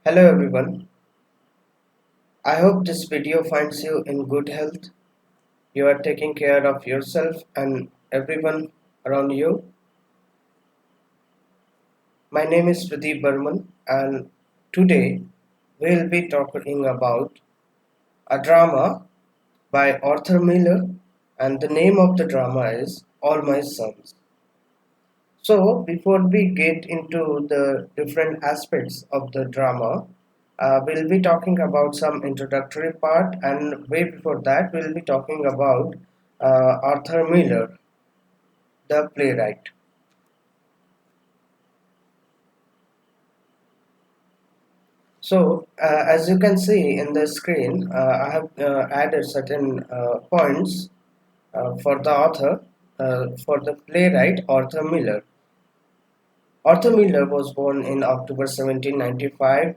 Hello everyone. I hope this video finds you in good health. You are taking care of yourself and everyone around you. My name is Pradeep Burman and today we'll be talking about a drama by Arthur Miller, and the name of the drama is All My Sons. So, before we get into the different aspects of the drama, we'll be talking about some introductory part, and way before that, we'll be talking about Arthur Miller, the playwright. So, as you can see in the screen, I have added certain points for the author, for the playwright Arthur Miller. Arthur Miller was born in October 1795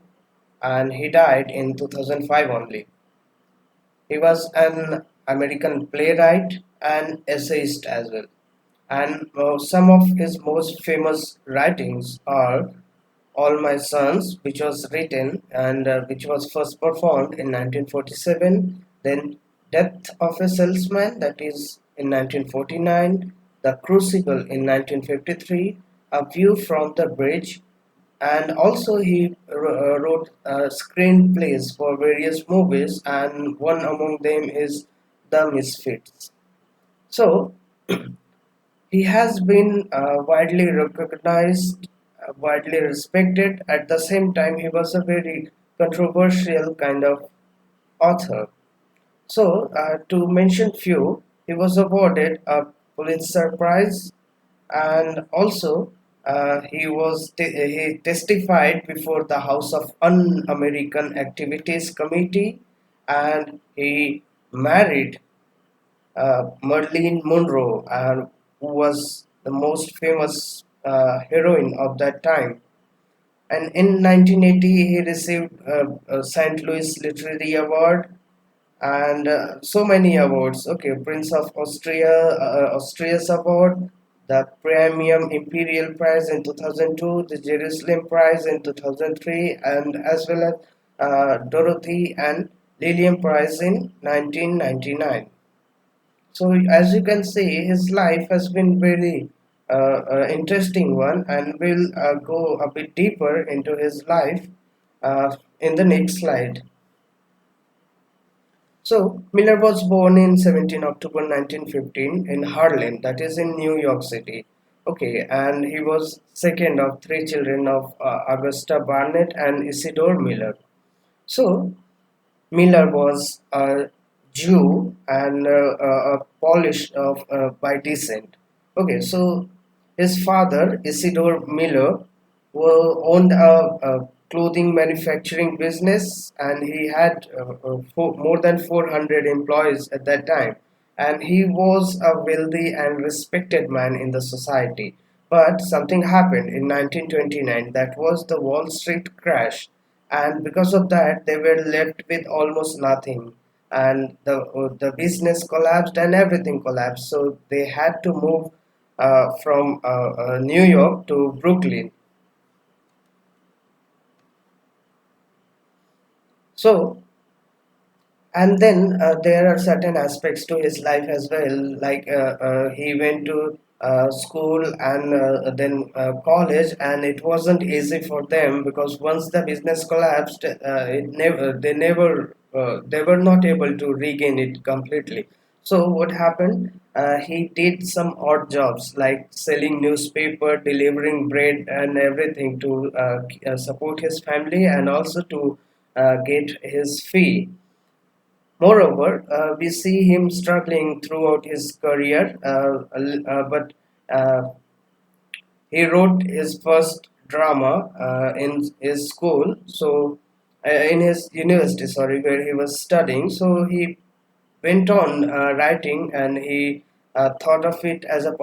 and he died in 2005 only. He was an American playwright and essayist as well. And some of his most famous writings are All My Sons, which was written and which was first performed in 1947, then Death of a Salesman, that is in 1949, The Crucible in 1953, A View from the Bridge, and also he wrote screenplays for various movies, and one among them is The Misfits. So he has been widely recognized, widely respected. At the same time, he was a very controversial kind of author. So, to mention few, he was awarded a Pulitzer Prize, and also he testified before the House of Un-American Activities Committee, and he married Marilyn Monroe, who was the most famous heroine of that time. And in 1980, he received a St. Louis Literary Award and so many awards. Okay, Prince of Austria's award, the Premium Imperial Prize in 2002, the Jerusalem Prize in 2003, and as well as Dorothy and Lillian Prize in 1999. So as you can see, his life has been very interesting one, and we'll go a bit deeper into his life in the next slide. So, Miller was born in 17 October 1915 in Harlem, that is in New York City. Okay, and he was second of three children of Augusta Barnett and Isidore Miller. So, Miller was a Jew and a Polish by descent. Okay, so his father, Isidore Miller, owned a clothing manufacturing business, and he had more than 400 employees at that time. And he was a wealthy and respected man in the society. But something happened in 1929, that was the Wall Street crash, and because of that they were left with almost nothing, and the business collapsed and everything collapsed, so they had to move from New York to Brooklyn. So, and then there are certain aspects to his life as well, like he went to school and then college, and it wasn't easy for them because once the business collapsed, they were not able to regain it completely. So what happened, he did some odd jobs like selling newspaper, delivering bread and everything to support his family and also to get his fee. Moreover, we see him struggling throughout his career, but uh, he wrote his first drama in his school, so in his university, sorry, where he was studying. So he went on writing, and he thought of it as a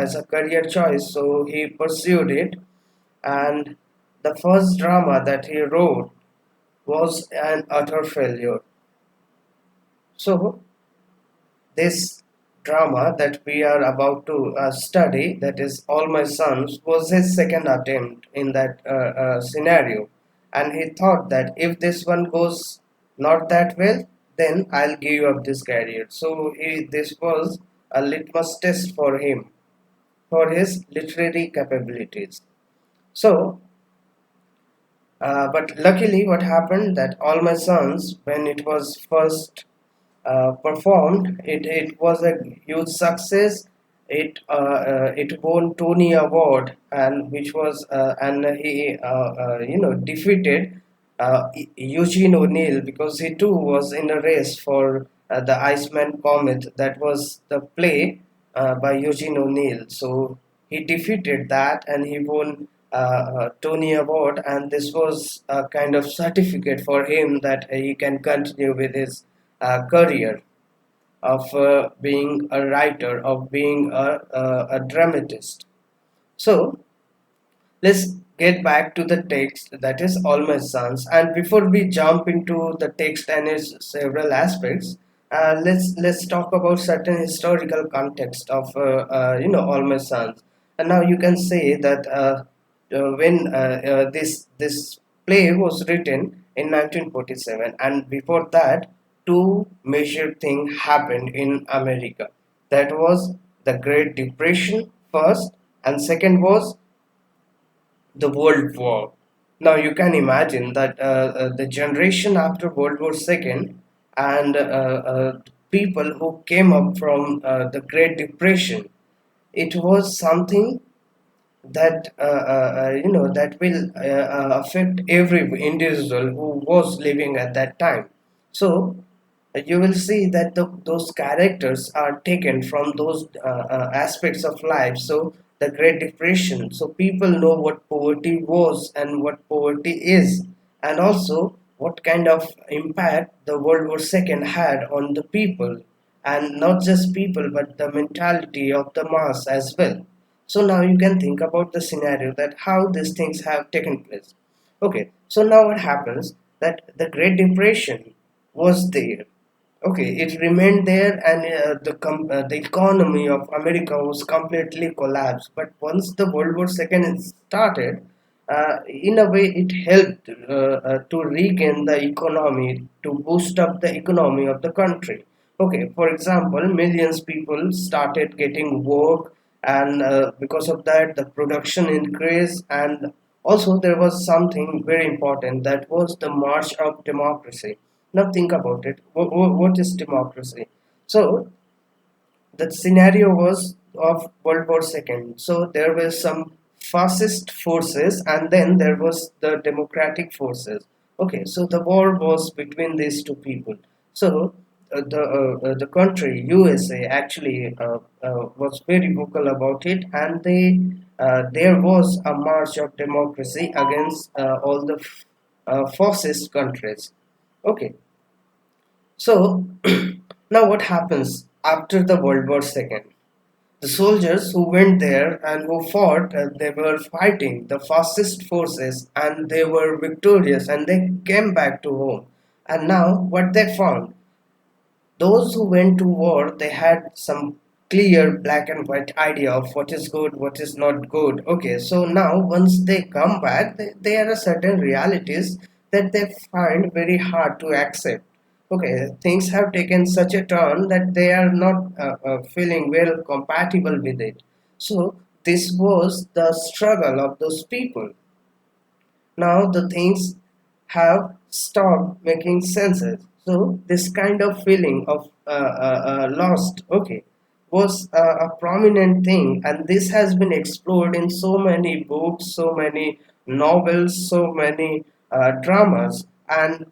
as a career choice. So he pursued it, and the first drama that he wrote was an utter failure. So this drama that we are about to study, that is All My Sons, was his second attempt in that scenario. and he thought that if this one goes not that well, then I'll give up this career. So this was a litmus test for him for his literary capabilities. So, but luckily, what happened that All My Sons, when it was first performed, it was a huge success. It won Tony Award, and which was and he defeated Eugene O'Neill, because he too was in a race for the Iceman Comet. That was the play by Eugene O'Neill. So he defeated that, and he won Tony Award, and this was a kind of certificate for him that he can continue with his career of being a writer, of being a dramatist. So let's get back to the text, that is All My Sons. And before we jump into the text and its several aspects, let's talk about certain historical context of All My Sons. And now you can say that when this play was written in 1947, and before that, two major things happened in America. That was the Great Depression first, and second was the World War. Now you can imagine that the generation after World War II, and people who came up from the Great Depression, it was something that that will affect every individual who was living at that time. So you will see that those characters are taken from those aspects of life. So the Great Depression, so people know what poverty was and what poverty is, and also what kind of impact the World War II had on the people, and not just people but the mentality of the mass as well. So now you can think about the scenario that how these things have taken place. Okay, so now what happens that the Great Depression was there. Okay, it remained there, and the economy of America was completely collapsed. But once the World War II started, in a way, it helped to regain the economy, to boost up the economy of the country. Okay, for example, millions people started getting work, and because of that, the production increased, and also there was something very important, that was the march of democracy. Now think about it. What is democracy? So the scenario was of World War II. So there were some fascist forces, and then there was the democratic forces. Okay, so the war was between these two people. So the country USA actually was very vocal about it, and there was a march of democracy against all the fascist countries. Okay, so now what happens after the World War II? The soldiers who went there and who fought, they were fighting the fascist forces, and they were victorious, and they came back to home. And now what they found, those who went to war, they had some clear black and white idea of what is good, what is not good. Okay, so now once they come back, there are certain realities that they find very hard to accept. Okay, things have taken such a turn that they are not feeling well compatible with it. So this was the struggle of those people. Now the things have stopped making senses. So this kind of feeling of lost, okay, was a prominent thing, and this has been explored in so many books, so many novels, so many dramas, and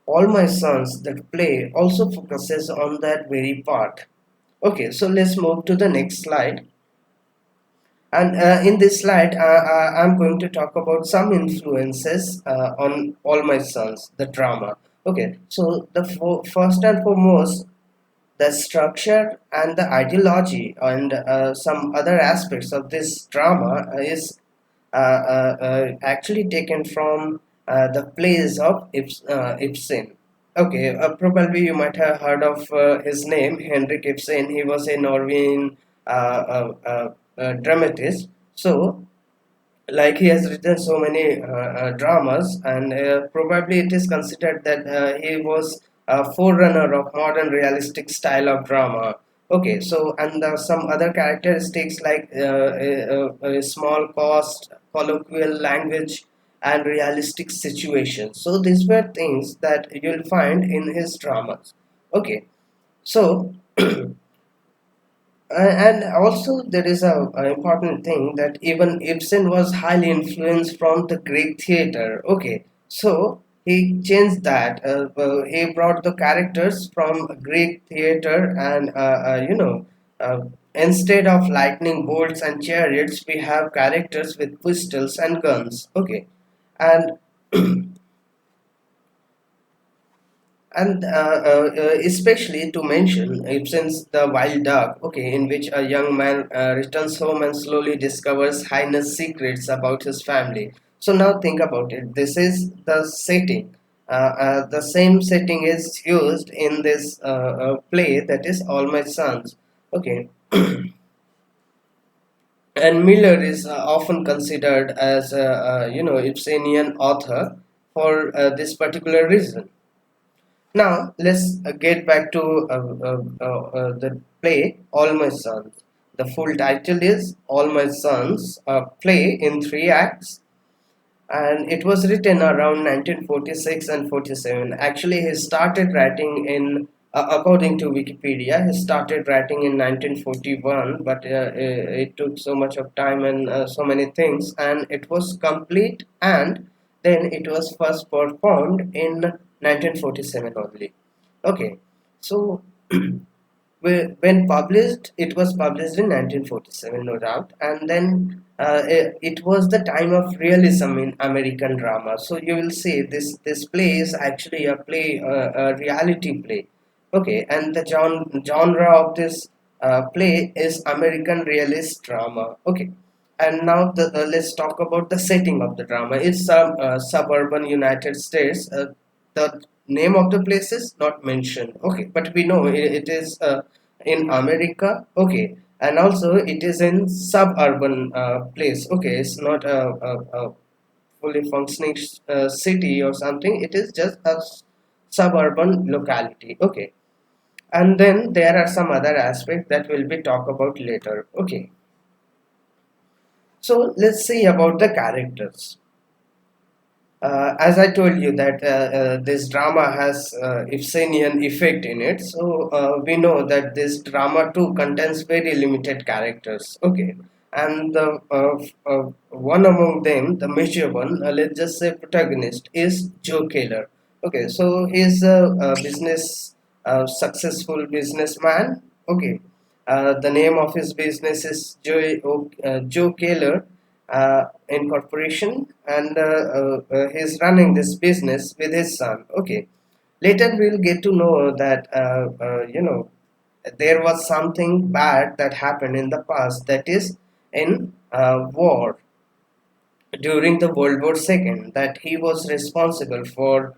All My Sons, that play, also focuses on that very part. Okay, so let's move to the next slide. And in this slide, I'm going to talk about some influences on All My Sons, the drama. Okay, so the first and foremost, the structure and the ideology and some other aspects of this drama is actually taken from the plays of Ibsen. Okay, probably you might have heard of his name, Henrik Ibsen. He was a Norwegian dramatist. So like he has written so many dramas, and probably it is considered that he was a forerunner of modern realistic style of drama. Okay, so and some other characteristics like a small cost, colloquial language, and realistic situations. So these were things that you'll find in his dramas. Okay, so and also there is a important thing that even Ibsen was highly influenced from the Greek theater. Okay, so he changed that. He brought the characters from Greek theater, and uh, instead of lightning bolts and chariots, we have characters with pistols and guns. Okay, and especially to mention Ibsen's The Wild Duck, okay, in which a young man returns home and slowly discovers Heine's secrets about his family. So now think about it. This is the setting. The same setting is used in this play, that is All My Sons. Okay, and Miller is often considered as a Ibsenian author for this particular reason. Now let's get back to the play All My Sons. The full title is All My Sons, a play in three acts, and it was written around 1946 and 47. Actually, he started writing in, according to Wikipedia, he started writing in 1941, but it took so much of time and so many things, and it was complete, and then it was first performed in 1947 only. Okay, so when published, it was published in 1947, no doubt, and then it was the time of realism in American drama. So you will see this play is actually a reality play. Okay, and the genre of this play is American realist drama. Okay, and now let's talk about the setting of the drama. It's some suburban United States. The name of the place is not mentioned. Okay, but we know it is in America. Okay, and also it is in suburban place. Okay, it's not a fully functioning city or something. It is just a suburban locality. Okay, and then there are some other aspects that will be talk about later. Okay, so let's see about the characters. As I told you that this drama has Ibsenian effect in it, so we know that this drama too contains very limited characters. Okay, and the one among them, the major one, let's just say protagonist, is Joe Keller. Okay, so he's a business, successful businessman. Okay, the name of his business is Joe Keller Incorporation, and he's running this business with his son. Okay, later we'll get to know that there was something bad that happened in the past, that is in war during the World War II, that he was responsible for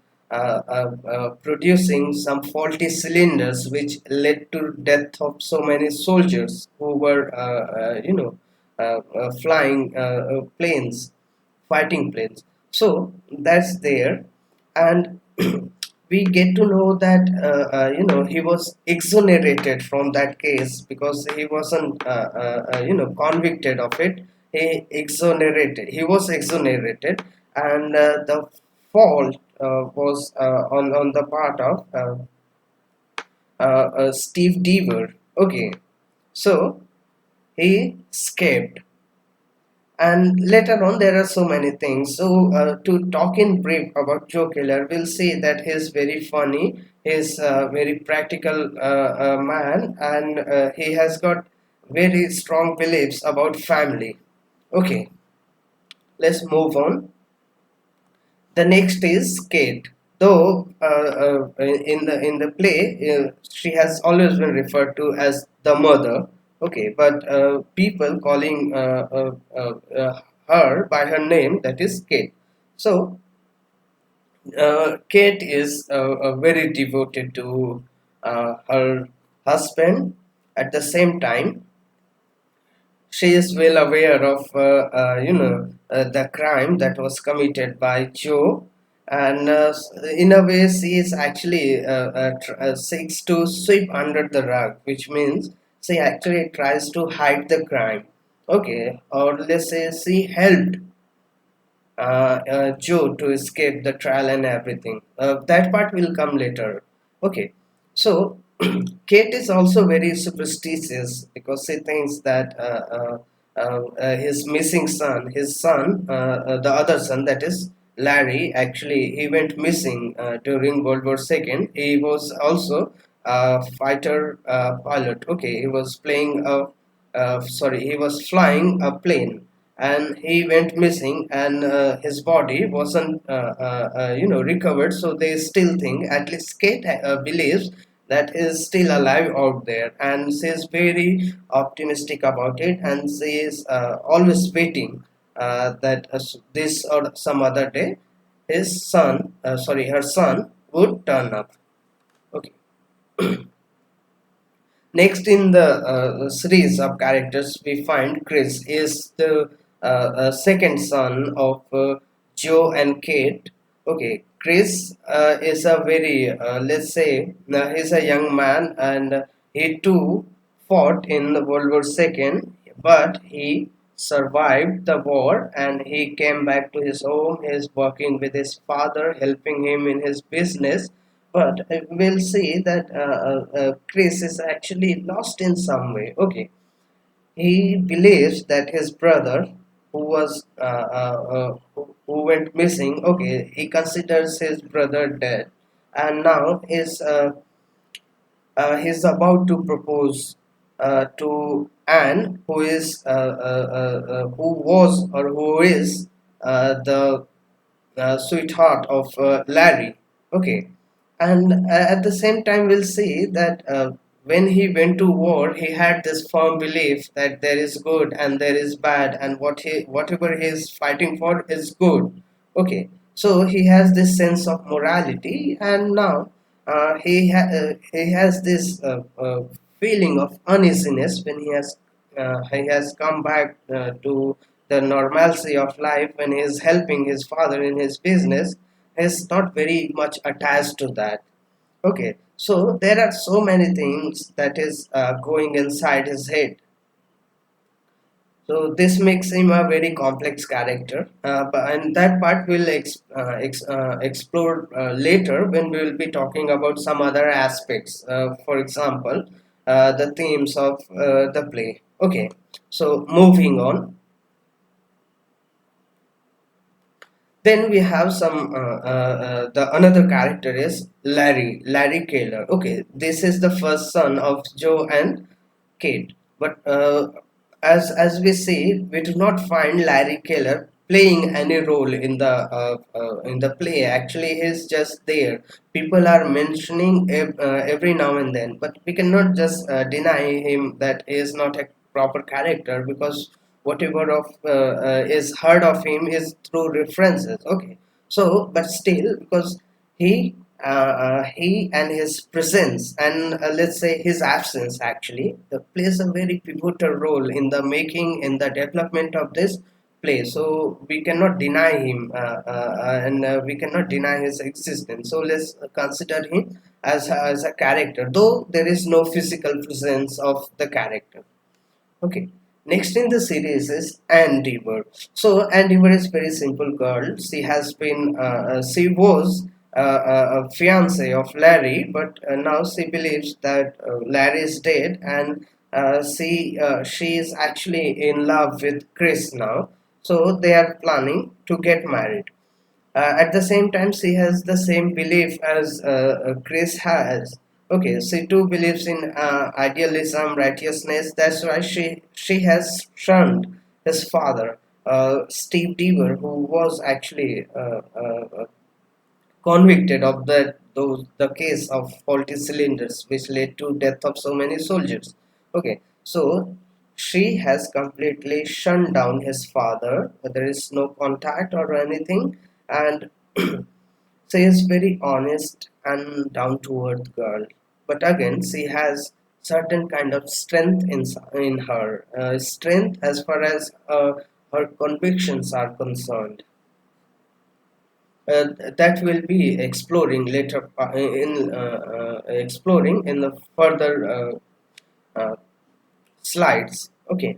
producing some faulty cylinders, which led to death of so many soldiers who were, flying planes, fighting planes. So that's there, and we get to know that he was exonerated from that case because he wasn't convicted of it. He was exonerated, and the fault was on the part of Steve Deaver. Okay, so he escaped, and later on there are so many things. So to talk in brief about Joe Keller, we'll say that he's very funny, he's a very practical man, and he has got very strong beliefs about family. Okay, let's move on. The next is Kate. Though in the play, she has always been referred to as the mother. Okay, but people calling her by her name, that is Kate. So Kate is very devoted to her husband. At the same time, she is well aware of the crime that was committed by Joe, and in a way she is actually seeks to sweep under the rug, which means she actually tries to hide the crime. Okay, or let's say she helped Joe to escape the trial and everything. That part will come later. Okay, so Kate is also very superstitious because she thinks that his missing son, the other son, that is Larry, actually he went missing during World War II. He was also a fighter pilot. Okay, he was he was flying a plane and he went missing, and his body wasn't recovered, so they still think, at least Kate believes, that is still alive out there, and she is very optimistic about it, and she is always waiting that this or some other day her son would turn up. Okay. Next in the series of characters, we find Chris is the second son of Joe and Kate. Okay, Chris is a very, let's say, he's a young man, and he too fought in the World War II, but he survived the war and he came back to his home. He's working with his father, helping him in his business, but we'll see that Chris is actually lost in some way. Okay, he believes that his brother, who went missing, okay, he considers his brother dead, and now he's about to propose to Anne, who was or who is the sweetheart of Larry. Okay, and at the same time, we'll see that when he went to war, he had this firm belief that there is good and there is bad, and whatever he is fighting for is good. Okay, so he has this sense of morality, and now he has this feeling of uneasiness when he has come back to the normalcy of life when he is helping his father in his business. Is not very much attached to that. Okay, so there are so many things that is going inside his head. So this makes him a very complex character, and that part we'll explore later when we will be talking about some other aspects. For example, the themes of the play. Okay, so moving on. Then we have the another character is Larry Kaler. Okay, this is the first son of Joe and Kate. But as we see, we do not find Larry Kaler playing any role in the play. Actually, he's just there. People are mentioning every now and then, but we cannot just deny him that he is not a proper character, because whatever of is heard of him is through references. Okay, so but still, because he and his presence and let's say his absence actually plays a very pivotal role in the making, in the development of this play, so we cannot deny him, and we cannot deny his existence, so let's consider him as a character, though there is no physical presence of the character. Okay. Next in the series is Anne Deaver. So Anne Deaver is very simple girl. She was a fiance of Larry, but now she believes that Larry is dead, and she is actually in love with Chris now. So they are planning to get married. At the same time, she has the same belief as Chris has. Okay, she too believes in idealism, righteousness. That's why she has shunned his father, Steve Deaver, who was actually convicted of the case of faulty cylinders, which led to death of so many soldiers. Okay, so she has completely shunned down his father. There is no contact or anything, and she is very honest and down to earth girl. But again, she has certain kind of strength in her, strength as far as her convictions are concerned. That will be exploring later in exploring in the further uh, slides. Okay.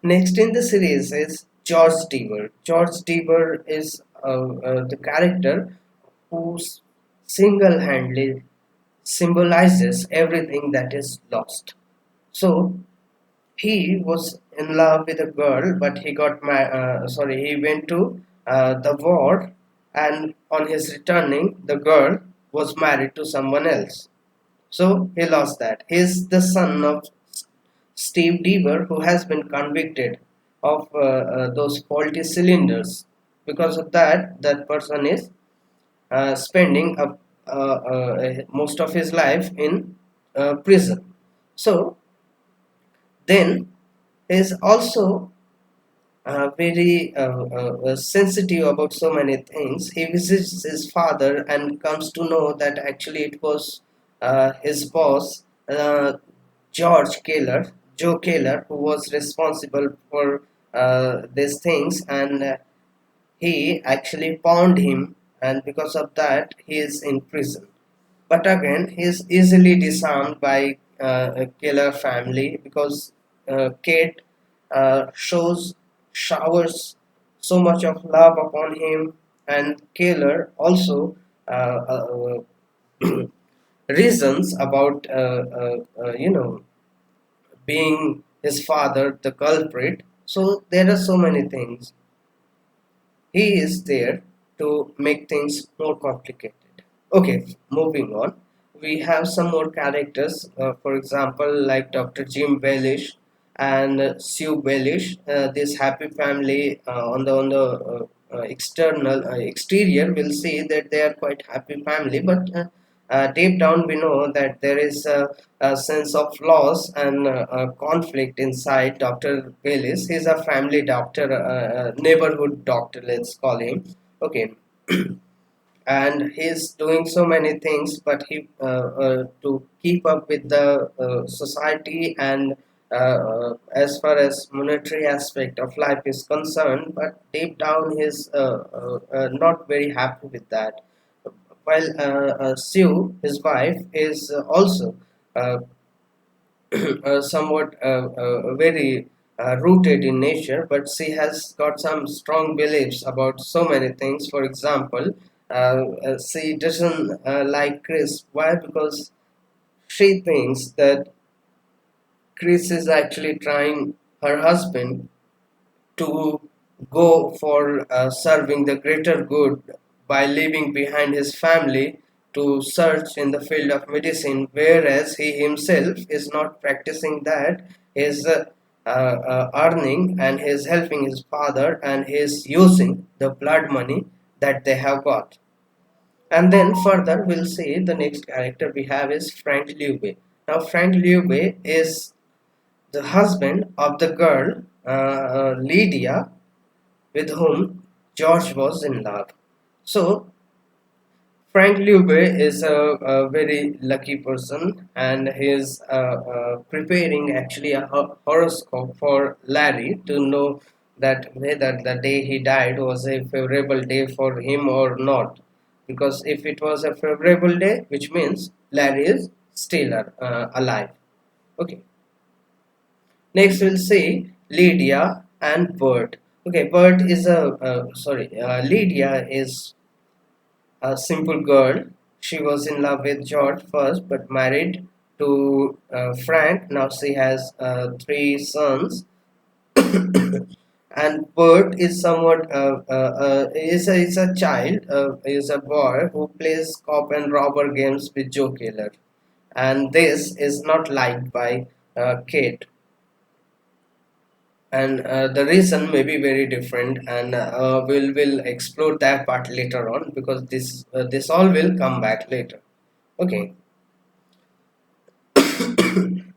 Next in the series is George Deaver. George Deaver is the character who single-handedly symbolizes everything that is lost. So he was in love with a girl, but he went to the war, and on his returning, the girl was married to someone else. So he lost that. He's the son of Steve Deaver, who has been convicted of those faulty cylinders. Because of that, that person is spending most of his life in prison. So then is also very sensitive about so many things. He visits his father and comes to know that actually it was his boss, George Kaler, Joe Kaler, who was responsible for these things, and he actually pawned him, and because of that, he is in prison. But again, he is easily disarmed by a killer family because Kate showers so much of love upon him, and Killer also reasons about being his father the culprit. So there are so many things. He is there to make things more complicated. Okay, moving on. We have some more characters, for example, like Dr. Jim Bellish and Sue Bellish. This happy family on the exterior will see that they are quite happy family, but deep down we know that there is a sense of loss and conflict inside Dr. Bellish. He's a family doctor, neighborhood doctor, let's call him. Okay. And he's doing so many things, but he to keep up with the society and as far as monetary aspect of life is concerned, but deep down he's not very happy with that. While Sue, his wife, is also uh, somewhat very rooted in nature, but she has got some strong beliefs about so many things. For example, she doesn't like Chris. Why? Because she thinks that Chris is actually trying her husband to go for serving the greater good by leaving behind his family to search in the field of medicine, whereas he himself is not practicing that, is earning and is helping his father and is using the blood money that they have got. And then further, we'll see the next character we have is Frank Lube. Now, Frank Lube is the husband of the girl Lydia, with whom George was in love. So Frank Lube is a very lucky person, and he is preparing actually a horoscope for Larry to know that whether the day he died was a favorable day for him or not. Because if it was a favorable day, which means Larry is still alive. Okay. Next, we'll see Lydia and Bert. Okay, Bert is Lydia is a simple girl. She was in love with George first, but married to Frank. Now she has three sons. And Bert is somewhat is a child, is a boy who plays cop and robber games with Joe Killer, and this is not liked by Kate, and the reason may be very different, and we'll explore that part later on, because this all will come back later. Okay.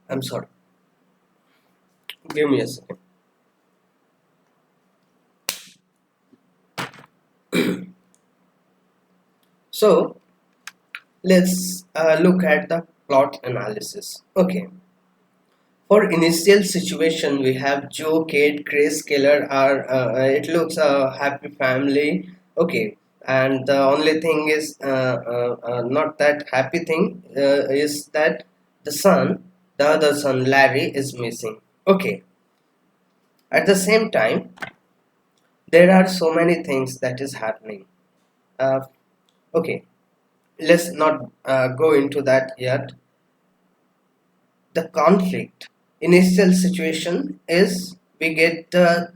I'm sorry, give me a second. So let's look at the plot analysis. Okay. For initial situation, we have Joe, Kate, Chris, Keller. Are it looks a happy family. Okay, and the only thing is not that happy thing is that the son, the other son, Larry, is missing. Okay. At the same time, there are so many things that is happening. Uh, okay, let's not go into that yet. The conflict initial situation is we get the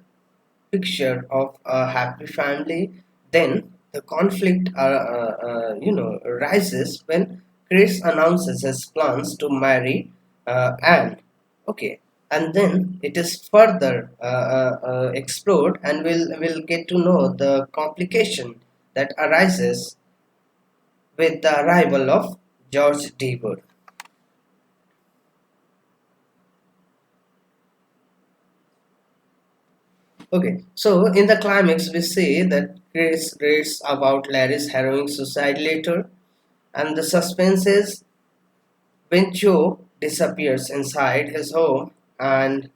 picture of a happy family. Then the conflict rises when Chris announces his plans to marry Anne. Okay, and then it is further explored, and we'll get to know the complication that arises with the arrival of George Deaver. Okay, so in the climax, we see that Chris reads about Larry's harrowing suicide letter, and the suspense is when Joe disappears inside his home, and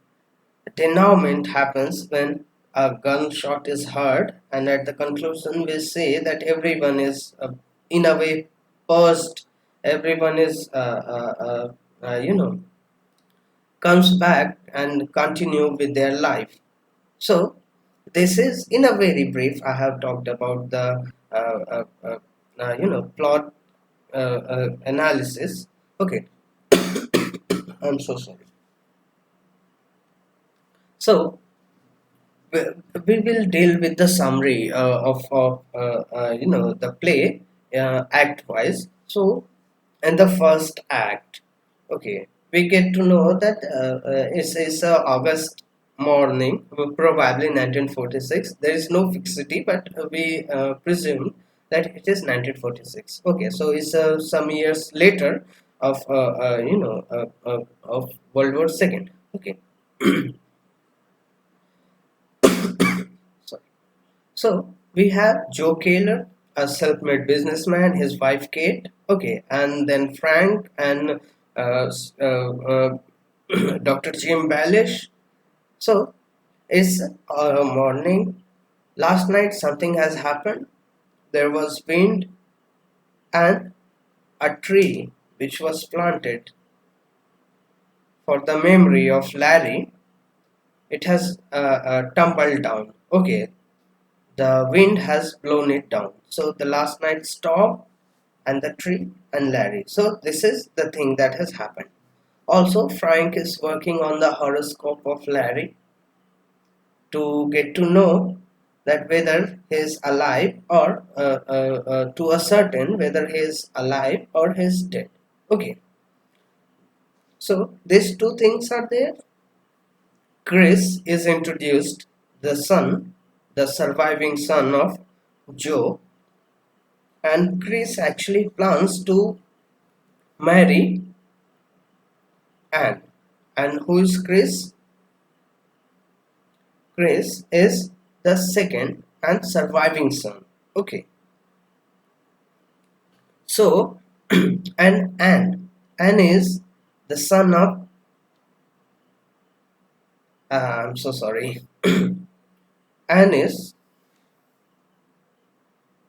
denouement happens when a gunshot is heard, and at the conclusion, we see that everyone is, in a way, paused. Everyone is, comes back and continue with their life. So, this is in a very brief. I have talked about the plot analysis. Okay, I'm so sorry. So we, we will deal with the summary of the play act wise. So in the first act, okay, we get to know that it's August morning, probably 1946. There is no fixity, but we presume that it is 1946. Okay, so it's some years later of of World War II. Okay. So So we have Joe Kaler, a self-made businessman, his wife Kate, okay, and then Frank and Dr. Jim Balish. So it's morning. Last night something has happened. There was wind and a tree which was planted for the memory of Larry. It has tumbled down. Okay, the wind has blown it down. So the last night storm and the tree and Larry. So this is the thing that has happened. Also, Frank is working on the horoscope of Larry to get to know that whether he is alive or to ascertain whether he is alive or he is dead. Okay, so these two things are there. Chris is introduced, the son, the surviving son of Joe, and Chris actually plans to marry Anne. And who is Chris? Chris is the second and surviving son. Okay, so and Anne is the son of. I'm so sorry. Anne is